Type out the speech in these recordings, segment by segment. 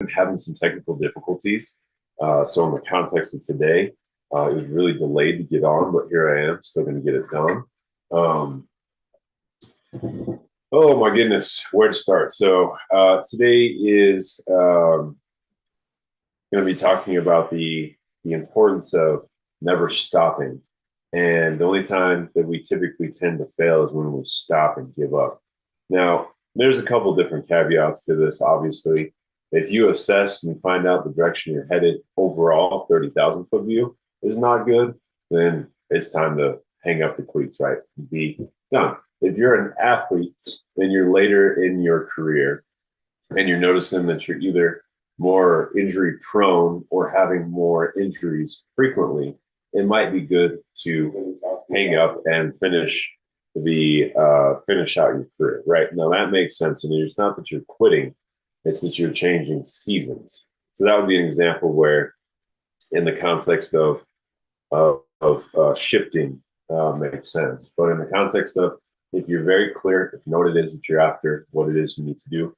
having some technical difficulties. So in the context of today, it was really delayed to get on, but here I am, still going to get it done. Um, oh my goodness, where to start? So today is going to be talking about the importance of never stopping. And the only time that we typically tend to fail is when we stop and give up. Now, there's a couple different caveats to this, obviously. If you assess and find out the direction you're headed overall, 30,000 foot view is not good, then it's time to hang up the cleats, right? Be done. If you're an athlete and you're later in your career and you're noticing that you're either more injury prone or having more injuries frequently, it might be good to hang up and finish out your career. Right now, that makes sense. And it's not that you're quitting; it's that you're changing seasons. So that would be an example where, in the context of shifting, makes sense. But in the context of if you're very clear, if you know what it is that you're after, what it is you need to do.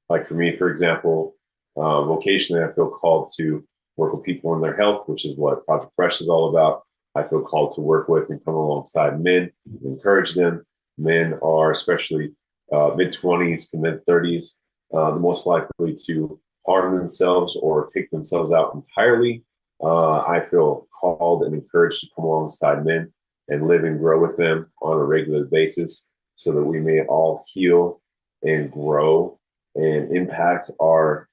Like for me, for example, vocationally, I feel called to work with people in their health, which is what Project Fresh is all about. I feel called to work with and come alongside men, encourage them. Men are especially mid 20s to mid 30s, the most likely to harm themselves or take themselves out entirely. I feel called and encouraged to come alongside men and live and grow with them on a regular basis so that we may all heal and grow and impact our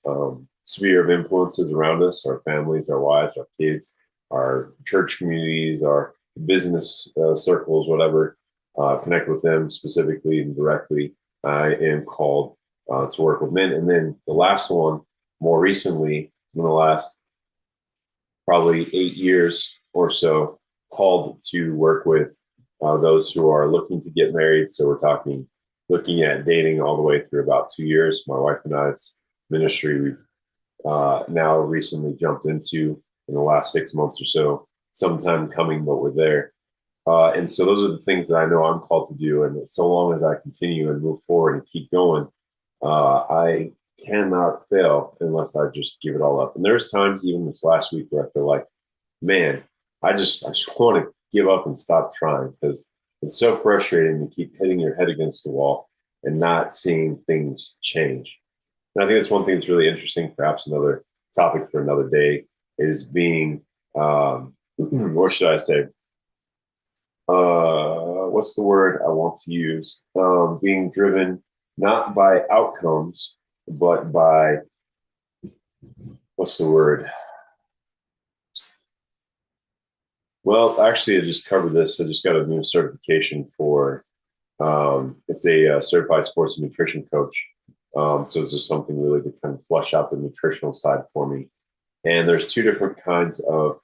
sphere of influences around us, our families, our wives, our kids, our church communities, our business circles, whatever, connect with them specifically and directly. I am called to work with men. And then the last one, more recently, in the last probably 8 years or so, called to work with those who are looking to get married. So we're talking looking at dating all the way through about 2 years. My wife and I's ministry we've now recently jumped into in the last 6 months or so, sometime coming, but we're there. And so those are the things that I know I'm called to do. And so long as I continue and move forward and keep going, I cannot fail unless I just give it all up. And there's times, even this last week, where I feel like, man, I just want to give up and stop trying because it's so frustrating to keep hitting your head against the wall and not seeing things change. And I think that's one thing that's really interesting, perhaps another topic for another day, is being, what should I say? What's the word I want to use? Being driven not by outcomes, but by, what's the word? Well, actually, I just covered this. I just got a new certification for it's a certified sports and nutrition coach. So it's just something really to kind of flush out the nutritional side for me. And there's two different kinds of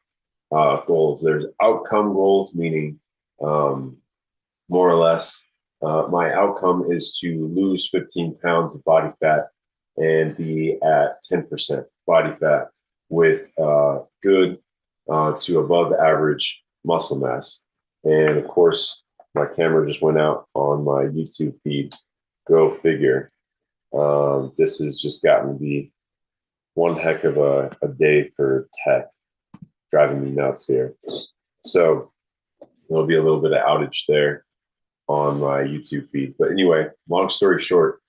goals. There's outcome goals, meaning more or less, my outcome is to lose 15 pounds of body fat and be at 10% body fat with good to above average muscle mass. And of course, my camera just went out on my YouTube feed. Go figure. This has just gotten to be one heck of a day for tech, driving me nuts here. So there'll be a little bit of outage there on my YouTube feed. But anyway, long story short,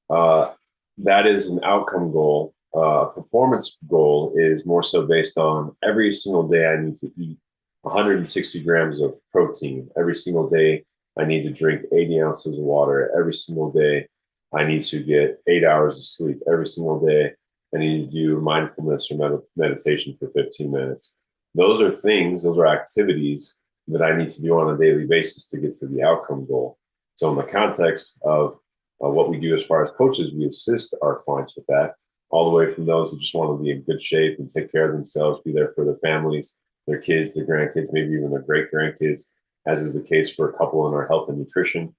that is an outcome goal. Performance goal is more so based on every single day I need to eat 160 grams of protein. Every single day I need to drink 80 ounces of water. Every single day I need to get 8 hours of sleep. Every single day I need to do mindfulness or meditation for 15 minutes. Those are things, those are activities that I need to do on a daily basis to get to the outcome goal. So in the context of what we do as far as coaches, we assist our clients with that, all the way from those who just want to be in good shape and take care of themselves, be there for their families, their kids, their grandkids, maybe even their great grandkids, as is the case for a couple in our health and nutrition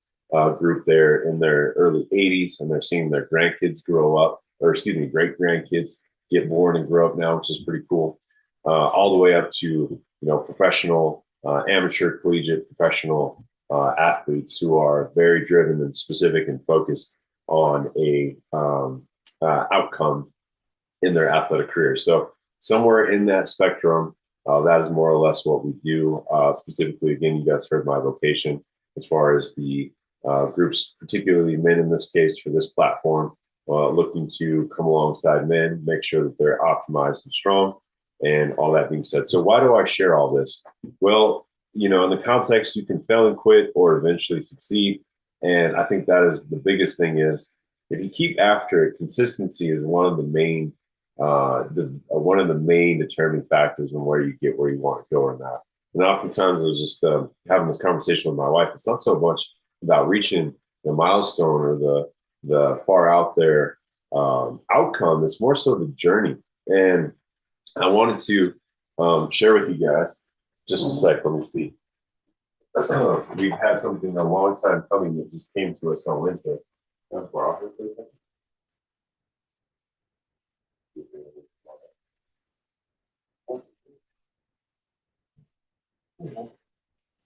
group. They're in their early 80s and they're seeing their grandkids grow up, or excuse me, great grandkids get born and grow up now, which is pretty cool. All the way up to professional, amateur, collegiate, professional athletes who are very driven and specific and focused on a outcome in their athletic career. So somewhere in that spectrum, that is more or less what we do. Specifically, again, you guys heard my vocation as far as the groups, particularly men in this case for this platform, looking to come alongside men, make sure that they're optimized and strong, and all that being said. So why do I share all this? Well, in the context, you can fail and quit or eventually succeed. And I think that is the biggest thing is if you keep after it, consistency is one of the main one of the main determining factors in where you get where you want to go or not. And oftentimes I was just having this conversation with my wife. It's not so much about reaching the milestone or the far out there outcome. It's more so the journey. And I wanted to share with you guys just a sec. Let me see. We've had something a long time coming that just came to us on Wednesday.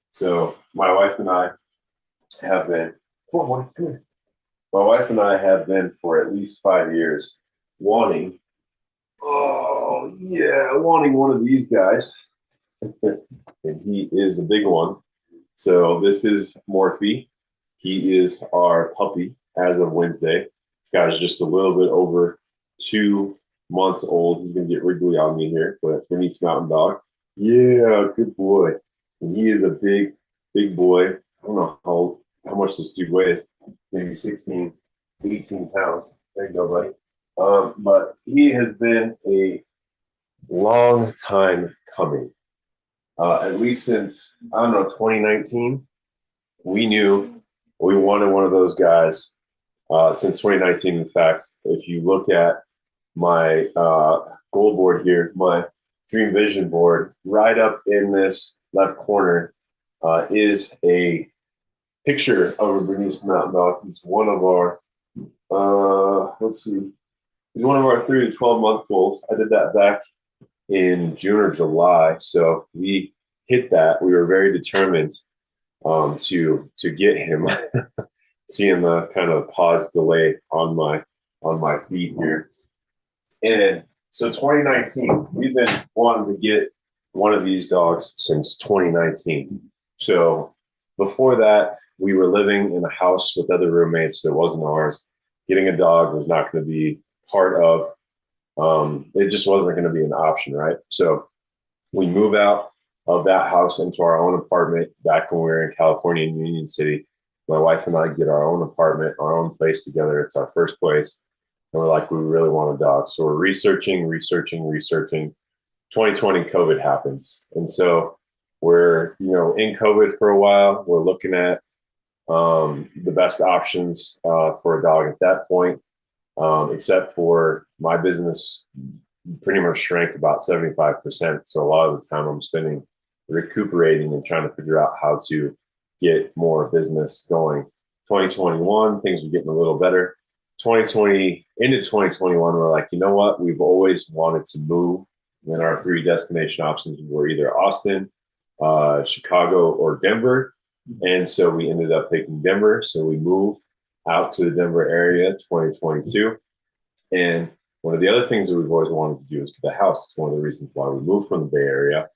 So my wife and I have been my wife and I have been for at least 5 years wanting wanting one of these guys. And he is a big one. So this is Morphe. He is our puppy as of Wednesday. This guy's just a little bit over 2 months old. He's gonna get wriggly on me here, but Bernice Mountain Dog. Yeah, good boy. And he is a big boy. I don't know how much this dude weighs. Maybe 16, 18 pounds. There you go, buddy. But he has been a long time coming. At least since, 2019, we knew we wanted one of those guys since 2019. In fact, if you look at my goal board here, my dream vision board, right up in this left corner is a picture of a Bernese Mountain Dog. He's one of our, he's one of our 3 to 12 month goals. I did that back in June or July. So we hit that. We were very determined to get him. Seeing the kind of pause delay on my feed here. And so 2019, we've been wanting to get one of these dogs since 2019. So before that, we were living in a house with other roommates that wasn't ours. Getting a dog was not going to be part of it, just wasn't going to be an option, right? So we move out of that house into our own apartment back when we were in California in Union City. My wife and I get our own apartment, our own place together. It's our first place. And we're like, we really want a dog. So we're researching. 2020 COVID happens. And so we're, in COVID for a while. We're looking at the best options for a dog at that point, except for my business pretty much shrank about 75%. So a lot of the time I'm spending recuperating and trying to figure out how to get more business going. 2021, things are getting a little better. 2020 into 2021, we're like, you know what? We've always wanted to move. And our 3 destination options were either Austin, Chicago, or Denver. And so we ended up picking Denver. So we moved out to the Denver area 2022. And one of the other things that we've always wanted to do is get a house. It's one of the reasons why we moved from the Bay Area.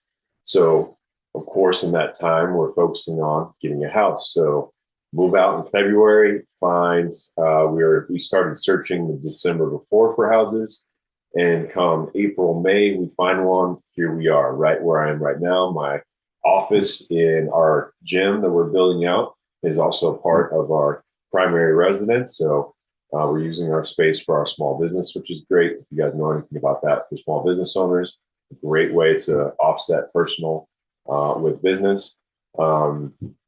So of course, in that time, we're focusing on getting a house. So move out in February, we started searching the December before for houses. And come April, May, we find one. Here we are, right where I am right now. My office in our gym that we're building out is also part of our primary residence. So we're using our space for our small business, which is great. If you guys know anything about that for small business owners, a great way to offset personal with business.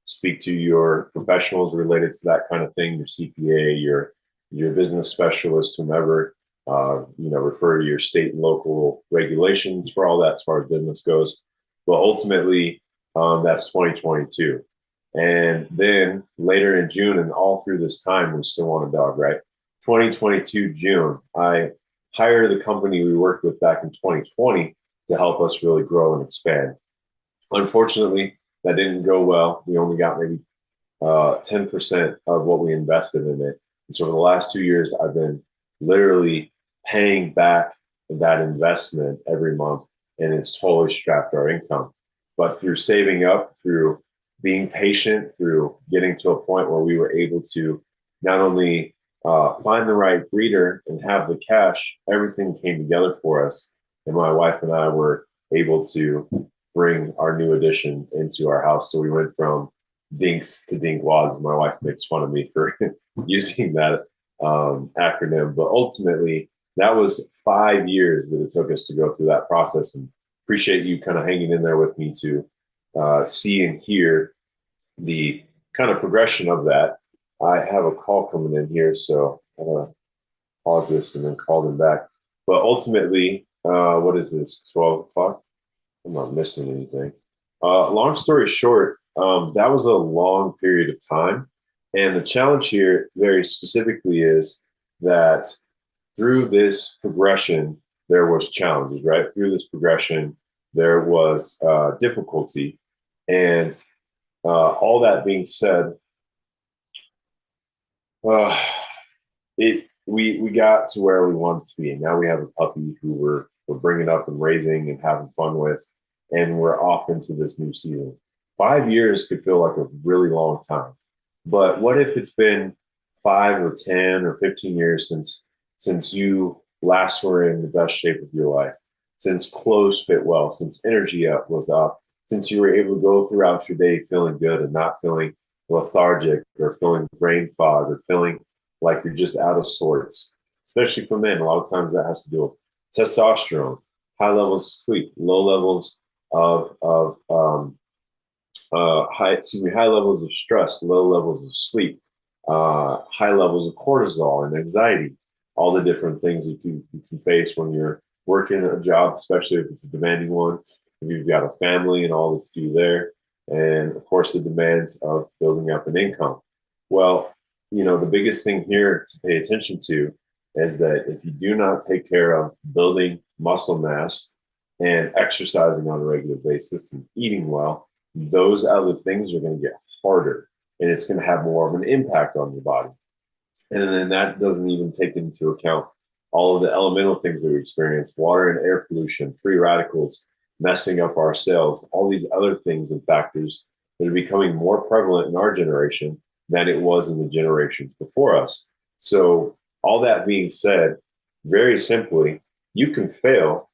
Speak to your professionals related to that kind of thing, your CPA, your business specialist, whomever, refer to your state and local regulations for all that as far as business goes. But ultimately, that's 2022. And then later in June and all through this time, we still want a dog, right? 2022 June, I hired the company we worked with back in 2020 to help us really grow and expand. Unfortunately, that didn't go well. We only got maybe 10% of what we invested in it. And so for the last 2 years, I've been literally paying back that investment every month, and it's totally strapped our income. But through saving up, through being patient, through getting to a point where we were able to not only find the right breeder and have the cash, everything came together for us. And my wife and I were able to bring our new addition into our house. So we went from dinks to dinkwads. My wife makes fun of me for using that acronym, but ultimately that was 5 years that it took us to go through that process. And appreciate you kind of hanging in there with me to see and hear the kind of progression of that. I have a call coming in here, so I'm gonna pause this and then call them back. But ultimately, what is this? 12 o'clock? I'm not missing anything. Long story short, that was a long period of time. And the challenge here, very specifically, is that through this progression, there was challenges, right? Through this progression, there was difficulty. And all that being said, we got to where we wanted to be. And now we have a puppy who we're bringing up and raising and having fun with. And we're off into this new season. 5 years could feel like a really long time. But what if it's been 5 or 10 or 15 years since you last were in the best shape of your life, since clothes fit well, since energy was up, since you were able to go throughout your day feeling good and not feeling lethargic or feeling brain fog or feeling like you're just out of sorts, especially for men. A lot of times that has to do with testosterone, high levels of sleep, low levels of high levels of stress, low levels of sleep, high levels of cortisol and anxiety, all the different things that you can face when you're working a job, especially if it's a demanding one, if you've got a family and all that's due there, and of course the demands of building up an income. Well, the biggest thing here to pay attention to is that if you do not take care of building muscle mass and exercising on a regular basis and eating well, those other things are going to get harder and it's going to have more of an impact on your body. And then that doesn't even take into account all of the elemental things that we experience, water and air pollution, free radicals, messing up our cells, all these other things and factors that are becoming more prevalent in our generation than it was in the generations before us. So all that being said, very simply, you can fail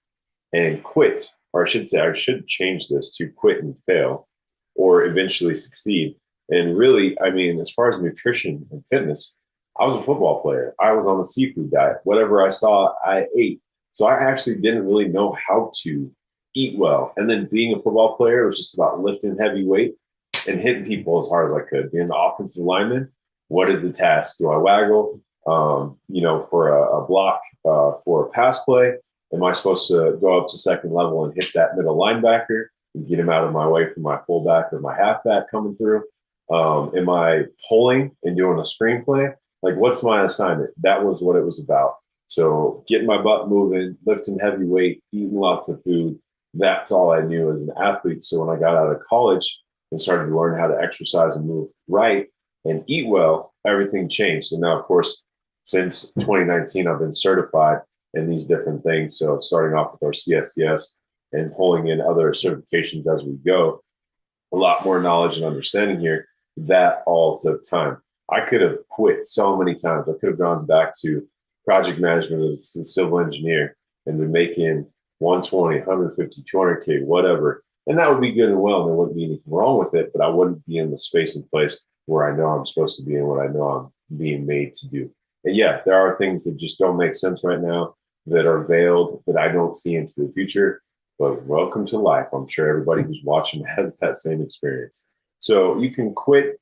and quit, or I should change this to quit and fail, or eventually succeed. And really, I mean, as far as nutrition and fitness, I was a football player. I was on the seafood diet. Whatever I saw, I ate. So I actually didn't really know how to eat well. And then being a football player, it was just about lifting heavy weight and hitting people as hard as I could. Being the offensive lineman, what is the task? Do I waggle, for a block, for a pass play? Am I supposed to go up to second level and hit that middle linebacker and get him out of my way from my fullback or my halfback coming through? Am I pulling and doing a screenplay? Like, what's my assignment? That was what it was about. So getting my butt moving, lifting heavy weight, eating lots of food. That's all I knew as an athlete. So when I got out of college and started to learn how to exercise and move right and eat well, everything changed. And now, of course, since 2019, I've been certified in these different things. So starting off with our CSCS and pulling in other certifications as we go, a lot more knowledge and understanding here. That all took time. I could have quit so many times. I could have gone back to project management as a civil engineer and been making 120, 150, 200K, whatever. And that would be good and well. And there wouldn't be anything wrong with it, but I wouldn't be in the space and place where I know I'm supposed to be and what I know I'm being made to do. And yeah, there are things that just don't make sense right now that are veiled that I don't see into the future. But welcome to life. I'm sure everybody who's watching has that same experience. So you can quit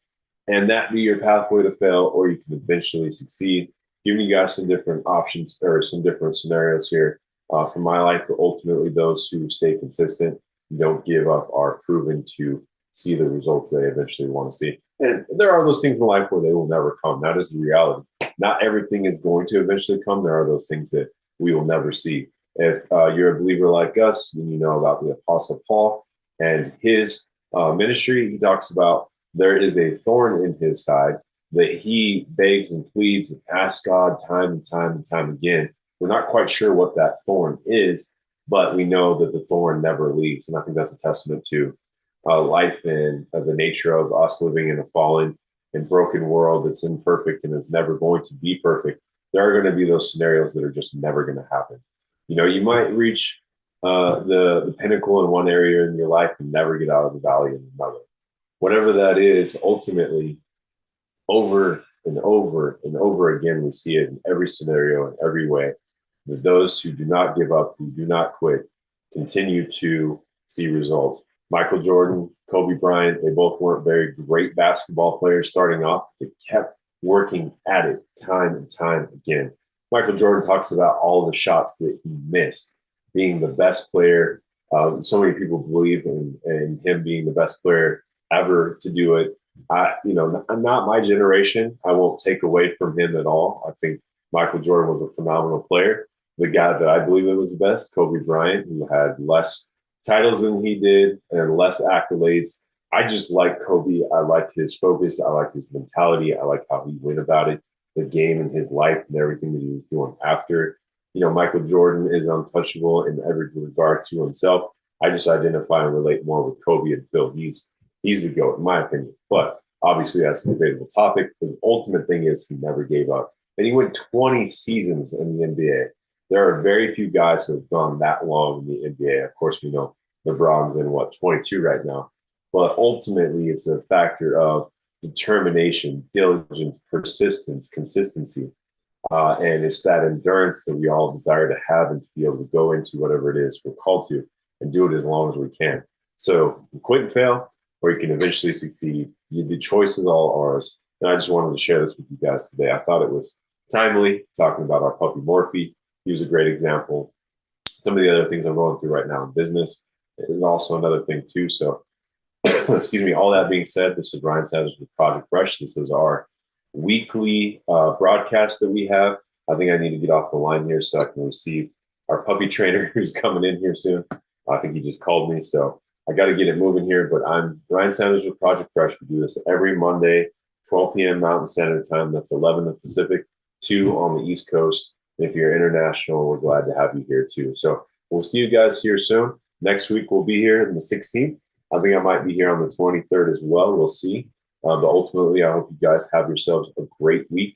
and that be your pathway to fail, or you can eventually succeed. Giving you guys some different options or some different scenarios here from my life, but ultimately those who stay consistent, don't give up, are proven to see the results they eventually want to see. And there are those things in life where they will never come. That is the reality. Not everything is going to eventually come. There are those things that we will never see. If you're a believer like us, then you know about the Apostle Paul and his ministry. He talks about there is a thorn in his side that he begs and pleads and asks God time and time and time again We're not quite sure what that thorn is, but we know that the thorn never leaves. And I think that's a testament to life and the nature of us living in a fallen and broken world that's imperfect and is never going to be perfect. There are going to be those scenarios that are just never going to happen. You know, you might reach the pinnacle in one area in your life and never get out of the valley in another. Whatever that is, ultimately, over and over and over again, we see it in every scenario, in every way, that those who do not give up, who do not quit, continue to see results. Michael Jordan, Kobe Bryant, they both weren't very great basketball players starting off. They kept working at it time and time again. Michael Jordan talks about all the shots that he missed, being the best player. So many people believe in him being the best player ever to do it. Not my generation. I won't take away from him at all. I think Michael Jordan was a phenomenal player. The guy that I believe it was the best, Kobe Bryant, who had less titles than he did and less accolades. I just like Kobe. I like his focus. I like his mentality. I like how he went about it, the game and his life and everything that he was doing after. You know, Michael Jordan is untouchable in every regard to himself. I just identify and relate more with Kobe and Phil. He's the GOAT, in my opinion. But obviously, that's a debatable topic. The ultimate thing is he never gave up. And he went 20 seasons in the NBA. There are very few guys who have gone that long in the NBA. Of course, we know LeBron's in 22 right now. But ultimately, it's a factor of determination, diligence, persistence, consistency. And it's that endurance that we all desire to have and to be able to go into whatever it is we're called to and do it as long as we can. So quit and fail, or you can eventually succeed. The choice is all ours. And I just wanted to share this with you guys today. I thought it was timely, talking about our puppy Morphe. He was a great example. Some of the other things I'm going through right now in business is also another thing too. So, excuse me, all that being said, this is Ryan Sanders with Project Fresh. This is our weekly broadcast that we have. I think I need to get off the line here so I can receive our puppy trainer who's coming in here soon. I think he just called me, so I got to get it moving here. But I'm Ryan Sanders with Project Fresh. We do this every Monday, 12 p.m. Mountain Standard Time. That's 11 in the Pacific, 2 on the East Coast. And if you're international, we're glad to have you here too. So we'll see you guys here soon. Next week, we'll be here on the 16th. I think I might be here on the 23rd as well. We'll see. But ultimately, I hope you guys have yourselves a great week.